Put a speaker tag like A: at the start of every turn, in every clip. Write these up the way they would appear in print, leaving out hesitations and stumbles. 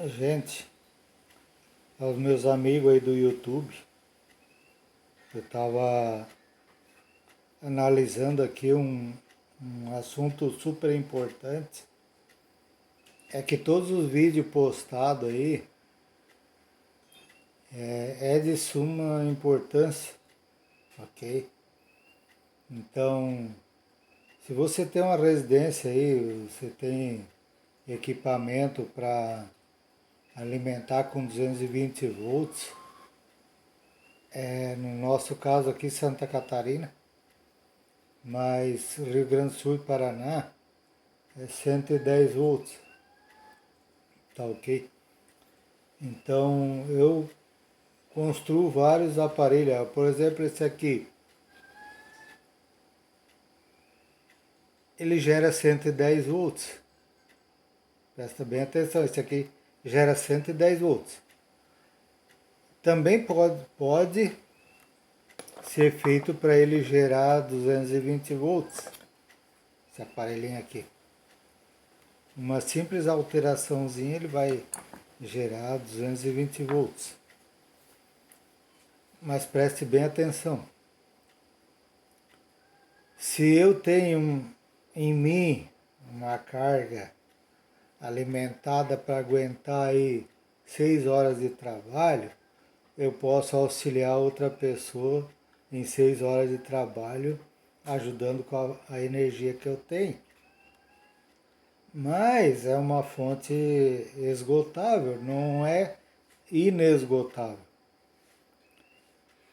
A: Gente, aos meus amigos aí do YouTube, eu estava analisando aqui um assunto super importante. É que todos os vídeos postados aí é de suma importância, ok? Então, se você tem uma residência aí, você tem equipamento para alimentar com 220 volts, no nosso caso aqui Santa Catarina, mas Rio Grande do Sul e Paraná é 110 volts, tá ok? Então eu construo vários aparelhos, por exemplo esse aqui, ele gera 110 volts, presta bem atenção, esse aqui gera 110 volts. Também pode ser feito para ele gerar 220 volts, esse aparelhinho aqui. Uma simples alteraçãozinha ele vai gerar 220 volts. Mas preste bem atenção. Se eu tenho em mim uma carga alimentada para aguentar aí 6 horas de trabalho, eu posso auxiliar outra pessoa em 6 horas de trabalho, ajudando com a energia que eu tenho. Mas é uma fonte esgotável, não é inesgotável.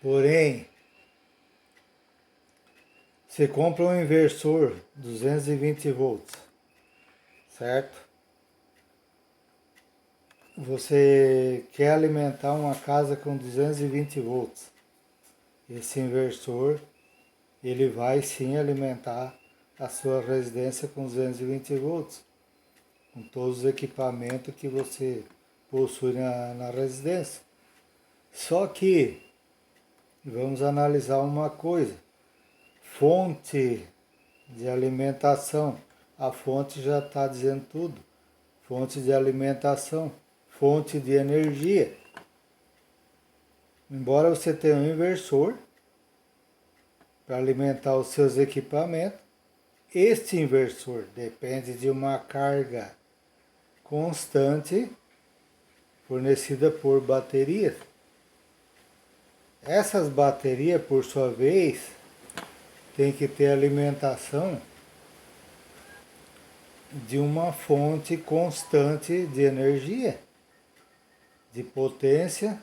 A: Porém, você compra um inversor 220 volts, certo? Você quer alimentar uma casa com 220 volts. Esse inversor, ele vai sim alimentar a sua residência com 220 volts, com todos os equipamentos que você possui na residência. Só que, vamos analisar uma coisa, fonte de alimentação, a fonte já está dizendo tudo, fonte de alimentação, fonte de energia. Embora você tenha um inversor para alimentar os seus equipamentos, este inversor depende de uma carga constante fornecida por baterias. Essas baterias, por sua vez, têm que ter alimentação de uma fonte constante de energia, de potência,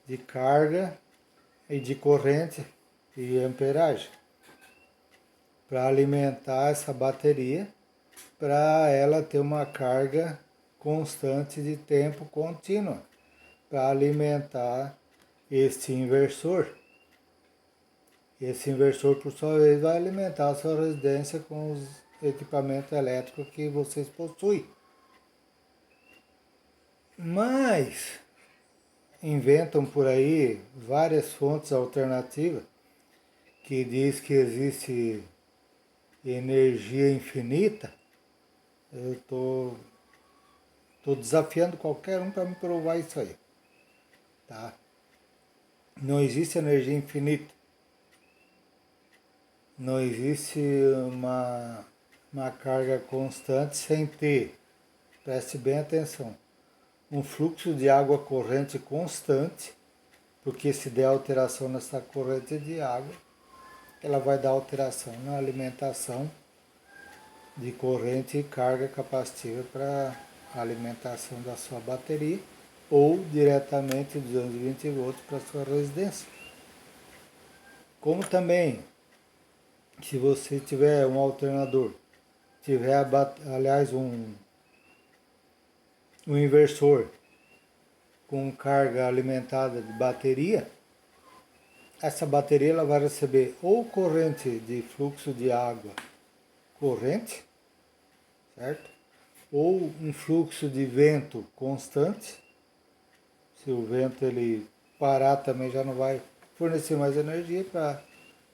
A: de carga e de corrente e amperagem, para alimentar essa bateria, para ela ter uma carga constante de tempo contínua, para alimentar este inversor. Esse inversor, por sua vez, vai alimentar a sua residência com os equipamentos elétricos que vocês possuem. Mas inventam por aí várias fontes alternativas que diz que existe energia infinita. Eu tô desafiando qualquer um para me provar isso aí, tá? Não existe energia infinita. Não existe uma carga constante sem ter, preste bem atenção, um fluxo de água corrente constante, porque se der alteração nessa corrente de água, ela vai dar alteração na alimentação de corrente e carga capacitiva para a alimentação da sua bateria ou diretamente 220 volts para a sua residência. Como também, se você tiver um alternador, tiver, aliás, um inversor com carga alimentada de bateria, essa bateria ela vai receber ou corrente de fluxo de água corrente, certo? Ou um fluxo de vento constante. Se o vento ele parar também já não vai fornecer mais energia para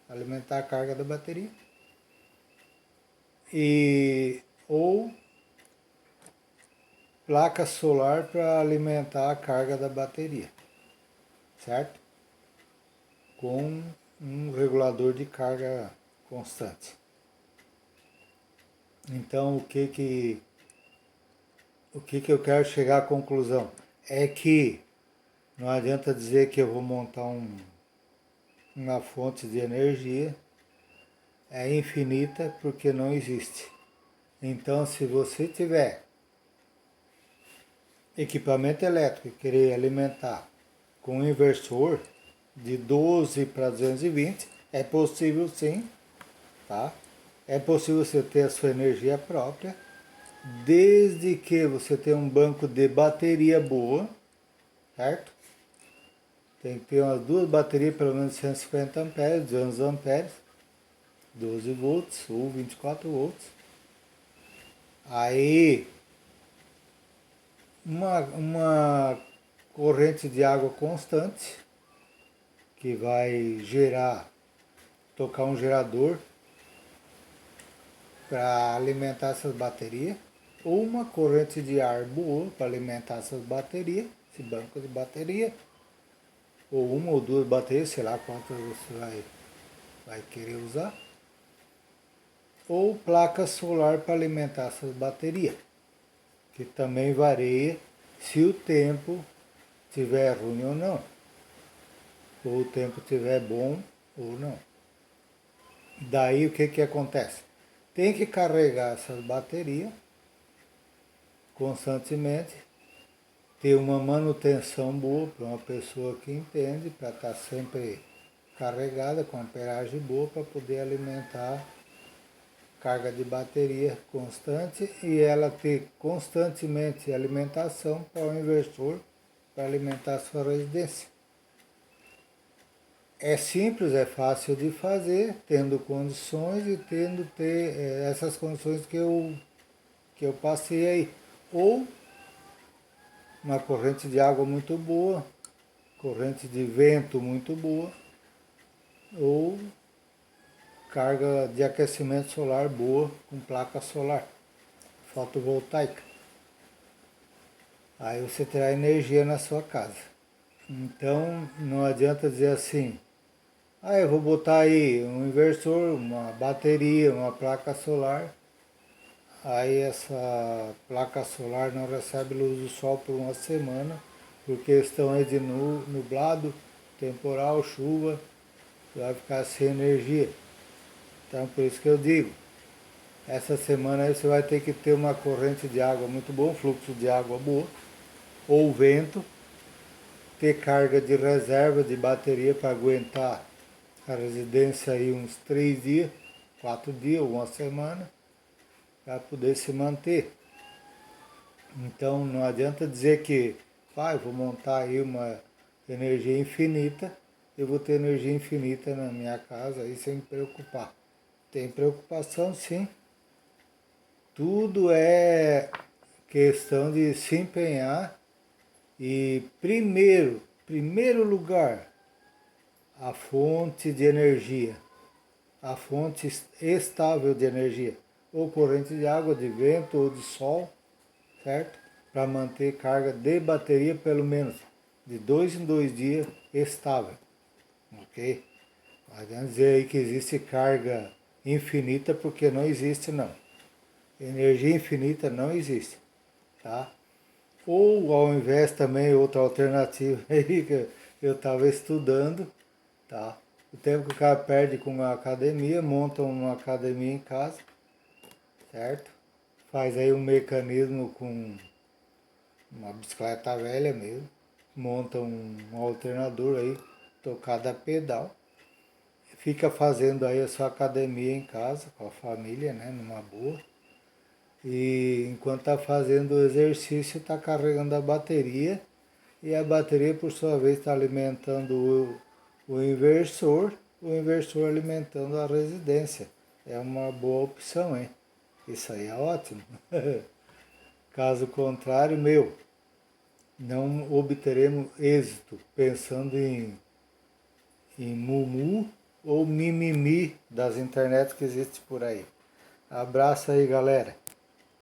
A: alimentar a carga da bateria. Ou placa solar para alimentar a carga da bateria, certo? Com um regulador de carga constante. Então, o que eu quero chegar à conclusão? É que não adianta dizer que eu vou montar uma fonte de energia infinita, porque não existe. Então, se você tiver equipamento elétrico e querer alimentar com um inversor de 12 para 220, é possível sim, tá? É possível você ter a sua energia própria, desde que você tenha um banco de bateria boa, certo? Tem que ter umas duas baterias, pelo menos 150 amperes, 200 amperes, 12 volts ou 24 volts. Aí, uma corrente de água constante, que vai tocar um gerador para alimentar essas baterias, ou uma corrente de ar boa para alimentar essas baterias, esse banco de bateria, ou uma ou duas baterias, sei lá quantas você vai querer usar, ou placa solar para alimentar essas baterias, que também varia se o tempo estiver ruim ou não, ou o tempo estiver bom ou não. Daí o que acontece? Tem que carregar essas baterias constantemente, ter uma manutenção boa para uma pessoa que entende, para estar sempre carregada com amperagem boa para poder alimentar carga de bateria constante e ela ter constantemente alimentação para o inversor para alimentar a sua residência. É simples, é fácil de fazer, tendo condições e ter essas condições que eu passei aí. Ou uma corrente de água muito boa, corrente de vento muito boa, ou carga de aquecimento solar boa com placa solar fotovoltaica. Aí você terá energia na sua casa. Então não adianta dizer assim, eu vou botar aí um inversor, uma bateria, uma placa solar. Aí essa placa solar não recebe luz do sol por uma semana, por questão aí de nublado, temporal, chuva, vai ficar sem energia. Então por isso que eu digo, essa semana aí você vai ter que ter uma corrente de água muito boa, um fluxo de água boa, ou vento, ter carga de reserva de bateria para aguentar a residência aí uns 3 dias, 4 dias, uma semana, para poder se manter. Então não adianta dizer que eu vou montar aí uma energia infinita, eu vou ter energia infinita na minha casa aí sem me preocupar. Tem preocupação sim. Tudo é questão de se empenhar e primeiro lugar, a fonte de energia, a fonte estável de energia, ou corrente de água, de vento ou de sol, certo? Para manter carga de bateria pelo menos de 2 em 2 dias estável, ok? Não adianta dizer aí que existe carga infinita, porque não existe não. Energia infinita não existe, tá? Ou ao invés também, outra alternativa aí que eu estava estudando, tá? O tempo que o cara perde com uma academia, monta uma academia em casa, certo? Faz aí um mecanismo com uma bicicleta velha mesmo, monta um alternador aí, tocado a pedal, fica fazendo aí a sua academia em casa, com a família, né, numa boa. E enquanto está fazendo o exercício, está carregando a bateria, e a bateria, por sua vez, está alimentando o inversor alimentando a residência. É uma boa opção, hein? Isso aí é ótimo. Caso contrário, não obteremos êxito pensando em mumu ou mimimi das internets que existem por aí. Abraço aí, galera.